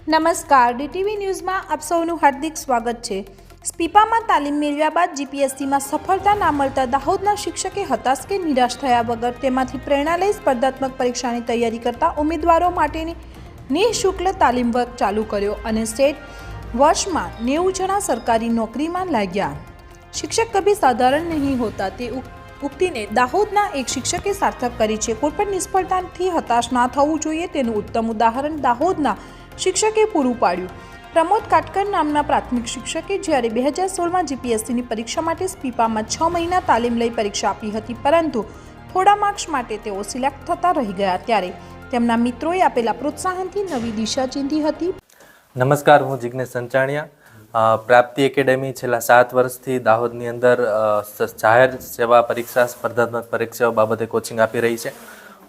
નમસ્કાર, ડીટીવી ન્યૂઝમાં આપ સૌનું હાર્દિક સ્વાગત છે। સ્પીપામાં તાલીમ મેળવ્યા બાદ જીપીએસસીમાં સફળતા ના મળતા દાહોદના શિક્ષકે હતાશ કે નિરાશ થયા વગર તેમાંથી પ્રેરણા લઈ સ્પર્ધાત્મક પરીક્ષાની તૈયારી કરતા ઉમેદવારો માટેની નિઃશુલ્ક તાલીમ વર્ગ ચાલુ કર્યો અને સેટ વર્ષમાં 90 જણા સરકારી નોકરીમાં લાગ્યા। શિક્ષક કભી સાધારણ નહીં હોતા તે ઉક્તિને દાહોદના એક શિક્ષકે સાર્થક કરી છે। કોઈપણ નિષ્ફળતાથી હતાશ ના થવું જોઈએ તેનું ઉત્તમ ઉદાહરણ દાહોદના શિક્ષકે પૂરું પાડ્યું। પ્રમોદ કાટકર નામના પ્રાથમિક શિક્ષકે જ્યારે 2016માં જીપીએસસીની પરીક્ષા માટે સ્પીપામાં 6 મહિના તાલીમ લઈ પરીક્ષા આપી હતી, પરંતુ થોડા માર્ક્સ માટે તેઓ સિલેક્ટ થતા રહી ગયા ત્યારે તેમના મિત્રોએ આપેલા પ્રોત્સાહનથી નવી દિશા ચીંધી હતી। નમસ્કાર, હું જિગ્નેશ સંચાણિયા। પ્રાપ્તિ એકેડેમી છેલ્લા 7 વર્ષથી દાહોદની અંદર જાહેર સેવા પરીક્ષા સ્પર્ધાત્મક પરીક્ષાઓ બાબતે કોચિંગ આપી રહી છે।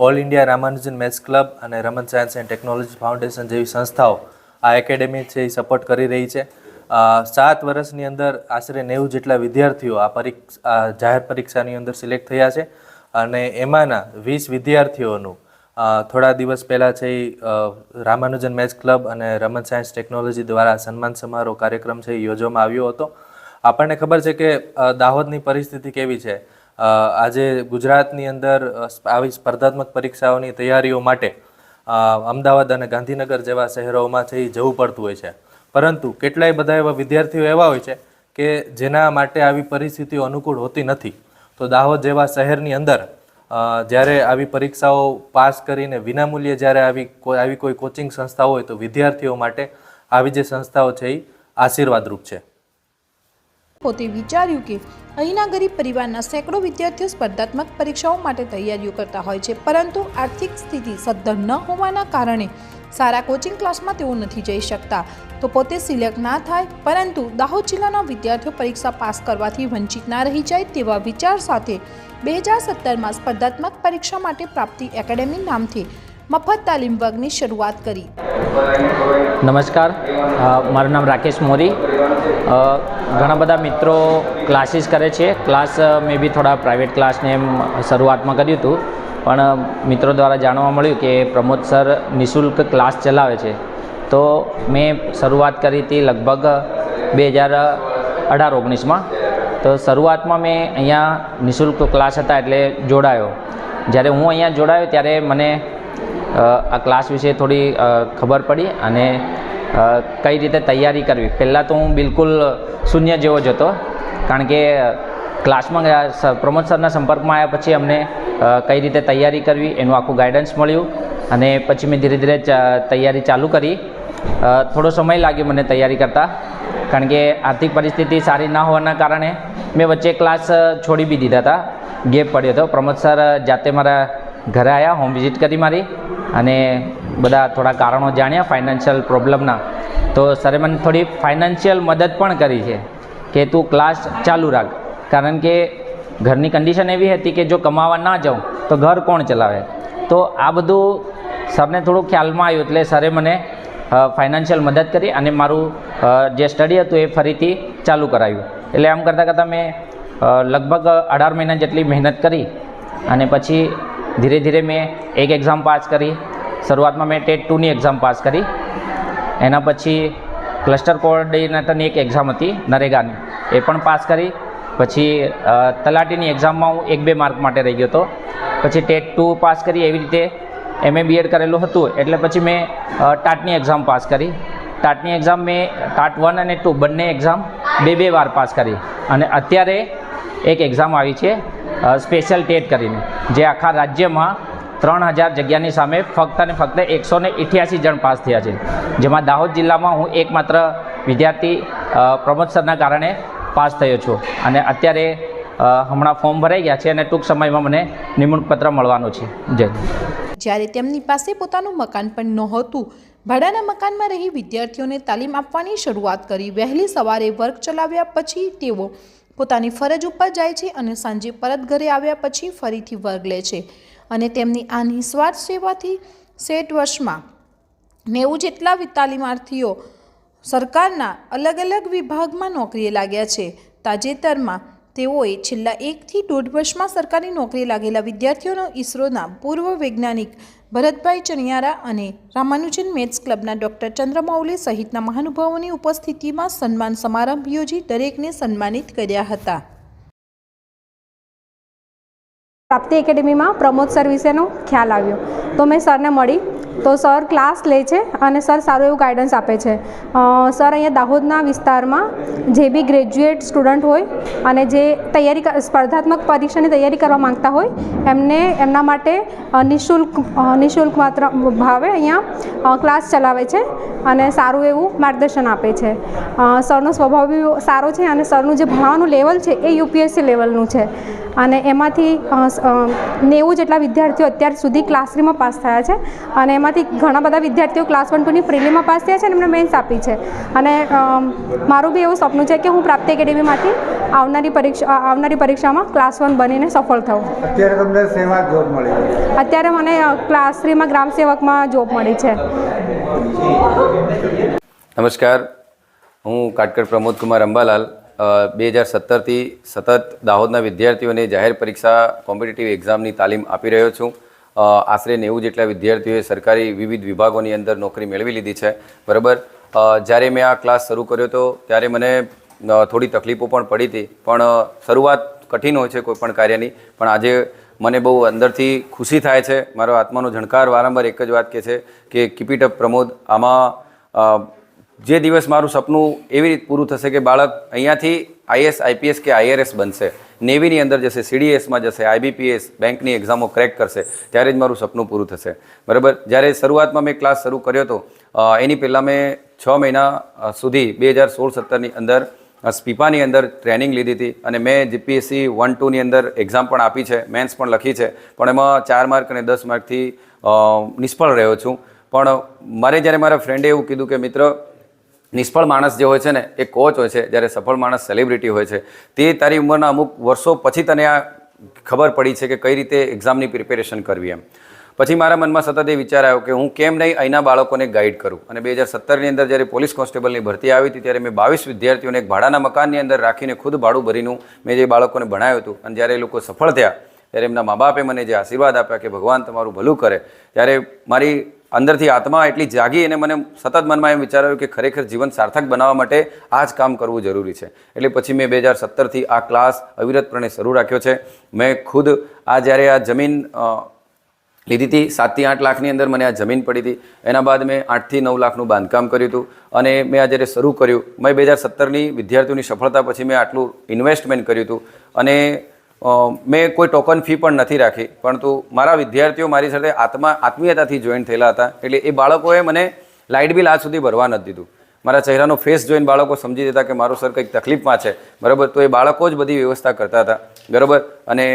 All India Ramanujan maths club અને Raman science and technology foundation જેવી સંસ્થાઓ આ એકેડેમી છે એ સપોર્ટ કરી રહી છે। 7 વર્ષની અંદર આશરે 90 જેટલા વિદ્યાર્થીઓ આ જાહેર પરીક્ષાની અંદર સિલેક્ટ થયા છે અને એમાંના 20 વિદ્યાર્થીઓનું થોડા દિવસ પહેલાં છે એ રામાનુજન મેથ્સ ક્લબ અને રમન સાયન્સ ટેકનોલોજી દ્વારા સન્માન સમારોહ કાર્યક્રમ છે એ યોજવામાં આવ્યો હતો। આપણને ખબર છે કે દાહોદની પરિસ્થિતિ કેવી છે। આજે ગુજરાતની અંદર આવી સ્પર્ધાત્મક પરીક્ષાઓની તૈયારીઓ માટે અમદાવાદ અને ગાંધીનગર જેવા શહેરોમાંથી જવું પડતું હોય છે, પરંતુ કેટલાય બધા એવા વિદ્યાર્થીઓ એવા હોય છે કે જેના માટે આવી પરિસ્થિતિઓ અનુકૂળ હોતી નથી। તો દાહોદ જેવા શહેરની અંદર જ્યારે આવી પરીક્ષાઓ પાસ કરીને વિનામૂલ્યે જ્યારે આવી કોઈ કોચિંગ સંસ્થા હોય તો વિદ્યાર્થીઓ માટે આવી જે સંસ્થાઓ છે એ આશીર્વાદરૂપ છે। પોતે વિચાર્યું કે અહીંના ગરીબ પરિવારના સેંકડો વિદ્યાર્થીઓ સ્પર્ધાત્મક પરીક્ષાઓ માટે તૈયારીઓ કરતા હોય છે, પરંતુ આર્થિક સ્થિતિ સદ્ધર ન હોવાના કારણે સારા કોચિંગ ક્લાસમાં તેઓ નથી જઈ શકતા। તો પોતે સિલેક્ટ ના થાય, પરંતુ દાહોદ જિલ્લાના વિદ્યાર્થીઓ પરીક્ષા પાસ કરવાથી વંચિત ના રહી જાય તેવા વિચાર સાથે 2017માં સ્પર્ધાત્મક પરીક્ષા માટે પ્રાપ્તિ એકેડેમી નામથી મફત તાલીમ વર્ગની શરૂઆત કરી। નમસ્કાર, મારું નામ રાકેશ મોરી। ઘણા બધા મિત્રો ક્લાસીસ કરે છે। ક્લાસ મેં બી થોડા પ્રાઇવેટ ક્લાસને એમ શરૂઆતમાં કર્યું હતું, પણ મિત્રો દ્વારા જાણવા મળ્યું કે પ્રમોદ સર નિઃશુલ્ક ક્લાસ ચલાવે છે, તો મેં શરૂઆત કરી હતી લગભગ 2018-19માં। તો શરૂઆતમાં મેં અહીંયા નિઃશુલ્ક ક્લાસ હતા એટલે જોડાયો। જ્યારે હું અહીંયા જોડાયો ત્યારે મને આ ક્લાસ વિશે થોડી ખબર પડી અને કઈ રીતે તૈયારી કરવી। પહેલાં તો હું બિલકુલ શૂન્ય જેવો જ હતો, કારણ કે ક્લાસમાં પ્રમોદ સરના સંપર્કમાં આવ્યા પછી અમને કઈ રીતે તૈયારી કરવી એનું આખું ગાઈડન્સ મળ્યું અને પછી મેં ધીરે ધીરે તૈયારી ચાલુ કરી। થોડો સમય લાગ્યો મને તૈયારી કરતાં, કારણ કે આર્થિક પરિસ્થિતિ સારી ના હોવાના કારણે મેં વચ્ચે ક્લાસ છોડી બી દીધા હતા, ગેપ પડ્યો હતો। પ્રમોદ સર જાતે મારા ઘરે આવ્યા, હોમ વિઝિટ કરી મારી અને બધા થોડા કારણો જાણ્યા ફાઇનાન્શિયલ પ્રોબ્લેમના। તો સરે મને થોડી ફાઇનાન્શિયલ મદદ પણ કરી છે કે તું ક્લાસ ચાલુ રાખ, કારણ કે ઘરની કન્ડિશન એવી હતી કે જો કમાવા ના જાઉં તો ઘર કોણ ચલાવે। તો આ બધું સરને થોડું ખ્યાલમાં આવ્યું એટલે સરે મને ફાઇનાન્શિયલ મદદ કરી અને મારું જે સ્ટડી હતું એ ફરીથી ચાલુ કરાવ્યું। એટલે આમ કરતાં કરતાં મેં લગભગ 18 મહિના જેટલી મહેનત કરી અને પછી ધીરે ધીરે મેં એક એક્ઝામ પાસ કરી। શરૂઆતમાં મેં ટેટ 2ની એક્ઝામ પાસ કરી, એના પછી ક્લસ્ટર કોઓર્ડિનેટરની એક એક્ઝામ હતી નરેગાની, એ પણ પાસ કરી। પછી તલાટીની એક્ઝામમાં હું 1-2 માર્ક માટે રહી ગયો હતો, પછી ટેટ 2 પાસ કરી। એવી રીતે MA BEd કરેલું હતું એટલે પછી મેં ટાટની એક્ઝામ પાસ કરી। ટાટની એક્ઝામ મેં ટાટ 1 અને 2 બંને એક્ઝામ 2 વાર પાસ કરી અને અત્યારે એક એક્ઝામ આવી છે સ્પેશિયલ ટેટ કરીને, જે આખા રાજ્યમાં 3000 જગ્યાની સામે ફક્ત અને ફક્ત 188 જણ પાસ થયા છે, જેમાં દાહોદ જિલ્લામાં હું એકમાત્ર વિદ્યાર્થી પ્રમોદ સરના કારણે પાસ થયો છું અને અત્યારે હમણાં ફોર્મ ભરાઈ ગયા છે અને ટૂંક સમયમાં મને નિમણૂક પત્ર મળવાનું છે। જય। જ્યારે તેમની પાસે પોતાનું મકાન પણ નહોતું, ભાડાના મકાનમાં રહી વિદ્યાર્થીઓને તાલીમ આપવાની શરૂઆત કરી। વહેલી સવારે વર્ગ ચલાવ્યા પછી તેઓ પોતાની ફરજ ઉપર જાય છે અને સાંજે પરત ઘરે આવ્યા પછી ફરીથી વર્ગ લે છે અને તેમની આ નિસ્વાર્થ સેવાથી સેટ વર્ષમાં 90 જેટલા તાલીમાર્થીઓ સરકારના અલગ અલગ વિભાગમાં નોકરીએ લાગ્યા છે। તાજેતરમાં તેઓએ છેલ્લા 1 થી 1.5 વર્ષમાં સરકારી નોકરી લાગેલા વિદ્યાર્થીઓનો ઇસરોના પૂર્વ વૈજ્ઞાનિક ભરતભાઈ ચણિયારા અને રામાનુજન મેથ્સ ક્લબના ડૉક્ટર ચંદ્રમૌલી સહિતના મહાનુભાવોની ઉપસ્થિતિમાં સન્માન સમારંભ યોજી દરેકને સન્માનિત કર્યા હતા. પ્રાપ્તિ એકેડેમીમાં પ્રમોદ સર વિશેનો ખ્યાલ આવ્યો તો મેં સરને મળી તો સર ક્લાસ લે છે અને સર સારું એવું ગાઈડન્સ આપે છે. સર અહીંયા દાહોદના વિસ્તારમાં જે બી ગ્રેજ્યુએટ સ્ટુડન્ટ હોય અને જે સ્પર્ધાત્મક પરીક્ષાની તૈયારી કરવા માંગતા હોય એમને એમના માટે નિઃશુલ્ક માત્ર ભાવે અહીંયા ક્લાસ ચલાવે છે અને સારું એવું માર્ગદર્શન આપે છે. સરનો સ્વભાવ બી સારો છે અને સરનું જે ભણવાનું લેવલ છે એ યુપીએસસી લેવલનું છે અને એમાંથી 90 જેટલા વિદ્યાર્થીઓ અત્યાર સુધી ક્લાસ 3માં પાસ થયા છે અને એમાંથી ઘણા બધા વિદ્યાર્થીઓ ક્લાસ 1, 2ની પ્રિલિમમાં પાસ થયા છે અને એમને મેન્સ આપી છે. અને મારું બી એવું સપનું છે કે હું પ્રાપ્તિ એકેડેમીમાંથી આવનારી પરીક્ષામાં ક્લાસ 1 બનીને સફળ થાઉં. અત્યારે તમને શેમાં જોબ મળી? અત્યારે મને ક્લાસ 3માં ગ્રામ સેવકમાં જોબ મળી છે. નમસ્કાર, હું કાટકર પ્રમોદ કુમાર અંબાલાલ 2017થી સતત દાહોદના વિદ્યાર્થીઓને જાહેર પરીક્ષા કોમ્પિટિટિવ એક્ઝામની તાલીમ આપી રહ્યો છું. આશરે 90 જેટલા વિદ્યાર્થીઓએ સરકારી વિવિધ વિભાગોની અંદર નોકરી મેળવી લીધી છે. બરાબર, જ્યારે મેં આ ક્લાસ શરૂ કર્યો હતો ત્યારે મને થોડી તકલીફો પણ પડી હતી, પણ શરૂઆત કઠિન હોય છે કોઈ પણ કાર્યની. પણ આજે મને બહુ અંદરથી ખુશી થાય છે. મારો આત્માનો ઝણકાર વારંવાર એક જ વાત કહે છે કે કીપ ઇટ અપ પ્રમોદ. આમાં જે દિવસ મારું સપનું એવી રીતે પૂરું થશે કે બાળક અહીંયાથી આઈએસ, આઈપીએસ કે આઈઆરએસ બનશે, નેવીની અંદર જશે, સીડીએસમાં જશે, આઈબીપીએસ, બેંકની એક્ઝામો ક્રેક કરશે, ત્યારે જ મારું સપનું પૂરું થશે. બરાબર, જ્યારે શરૂઆતમાં મેં ક્લાસ શરૂ કર્યો હતો એની પહેલાં મેં 6 મહિના સુધી 2016-17ની અંદર સ્પીપાની અંદર ટ્રેનિંગ લીધી હતી અને મેં જીપીએસસી 1, 2ની અંદર એક્ઝામ પણ આપી છે, મેન્સ પણ લખી છે, પણ એમાં 4 માર્ક અને 10 માર્કથી નિષ્ફળ રહ્યો છું. પણ મારે જ્યારે મારા ફ્રેન્ડે એવું કીધું કે મિત્ર, નિષ્ફળ માણસ જે હોય છે ને એ કોચ હોય છે, જ્યારે સફળ માણસ સેલિબ્રિટી હોય છે. તે તારી ઉંમરના અમુક વર્ષો પછી તને આ ખબર પડી છે કે કઈ રીતે એક્ઝામની પ્રિપેરેશન કરવી એમ. પછી મારા મનમાં સતત એ વિચાર આવ્યો કે હું કેમ નહીં અહીંના બાળકોને ગાઈડ કરું. અને 2017ની અંદર જ્યારે પોલીસ કોન્સ્ટેબલની ભરતી આવી હતી ત્યારે મેં 22 વિદ્યાર્થીઓને એક ભાડાના મકાનની અંદર રાખીને ખુદ ભાડું ભરીનું મેં જે બાળકોને ભણાવ્યું હતું. અને જ્યારે એ લોકો સફળ થયા ત્યારે એમના મા બાપે મને જે આશીર્વાદ આપ્યા કે ભગવાન તમારું ભલું કરે, ત્યારે મારી અંદરથી આત્મા એટલી જાગી અને મને સતત મનમાં એમ વિચાર આવ્યો કે ખરેખર જીવન સાર્થક બનાવવા માટે આ જ કામ કરવું જરૂરી છે. એટલે પછી મેં 2017થી આ ક્લાસ અવિરતપણે શરૂ રાખ્યો છે. મેં ખુદ જ્યારે આ જમીન લીધી હતી 7 થી 8 લાખની અંદર મને આ જમીન પડી હતી. એના બાદ મેં 8 થી 9 લાખનું બાંધકામ કર્યું હતું અને મેં આ જ્યારે શરૂ કર્યું, મેં 2017ની વિદ્યાર્થીઓની સફળતા પછી મેં આટલું ઇન્વેસ્ટમેન્ટ કર્યું હતું અને મેં કોઈ ટોકન ફી પણ નથી રાખી, પરંતુ મારા વિદ્યાર્થીઓ મારી સાથે આત્મીયતાથી જોઈન થયેલા હતા. એટલે એ બાળકોએ મને લાઇટ બિલ આજ સુધી ભરવા નથી દીધું. મારા ચહેરાનો ફેસ જોઈને બાળકો સમજી જતા કે મારું સર કંઈક તકલીફમાં છે. બરાબર, તો એ બાળકો જ બધી વ્યવસ્થા કરતા હતા. બરાબર, અને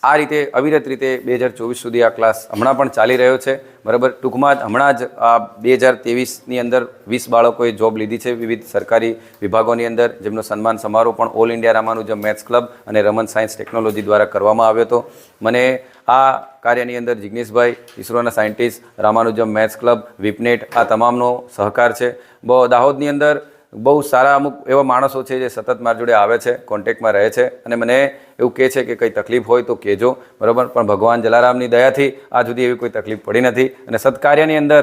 આ રીતે અવિરત રીતે 2024 સુધી આ ક્લાસ હમણાં પણ ચાલી રહ્યો છે. બરાબર, ટૂંકમાં જ હમણાં જ આ 2023ની અંદર 20 બાળકોએ જોબ લીધી છે વિવિધ સરકારી વિભાગોની અંદર, જેમનો સન્માન સમારોહ પણ all India Ramanujan maths club અને રમન સાયન્સ ટેકનોલોજી દ્વારા કરવામાં આવ્યો હતો. મને આ કાર્યની અંદર જિગ્નેશભાઈ, ઇસરોના સાયન્ટિસ્ટ, રામાનુજમ મેથ્સ ક્લબ, વિપનેટ, આ તમામનો સહકાર છે. દાહોદની અંદર બહુ સારા અમુક એવા માણસો છે જે સતત મારી જોડે આવે છે, કોન્ટેક્ટમાં રહે છે અને મને એવું કહે છે કે કંઈ તકલીફ હોય તો કહેજો. બરાબર, પણ ભગવાન જલારામની દયાથી આજ સુધી એવી કોઈ તકલીફ પડી નથી અને સત્કાર્યની અંદર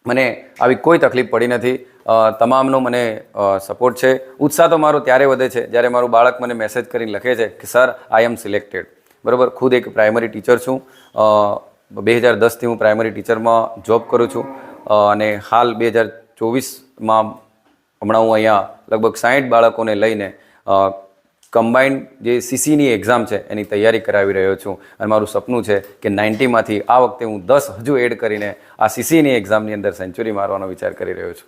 મને આવી કોઈ તકલીફ પડી નથી. તમામનો મને સપોર્ટ છે. ઉત્સાહ તો મારો ત્યારે વધે છે જ્યારે મારું બાળક મને મેસેજ કરીને લખે છે કે સર આઈ એમ સિલેક્ટેડ. બરાબર, ખુદ એક પ્રાઇમરી ટીચર છું. 2010થી હું પ્રાઇમરી ટીચરમાં જોબ કરું છું અને હાલ 2024માં હમણાં હું અહીંયા લગભગ 60 બાળકોને લઈને કમ્બાઇન્ડ જે સીસીની એક્ઝામ છે એની તૈયારી કરાવી રહ્યો છું. અને મારું સપનું છે કે 90માંથી આ વખતે હું 10 હજુ એડ કરીને આ સીસીની એક્ઝામની અંદર સેન્ચુરી મારવાનો વિચાર કરી રહ્યો છું.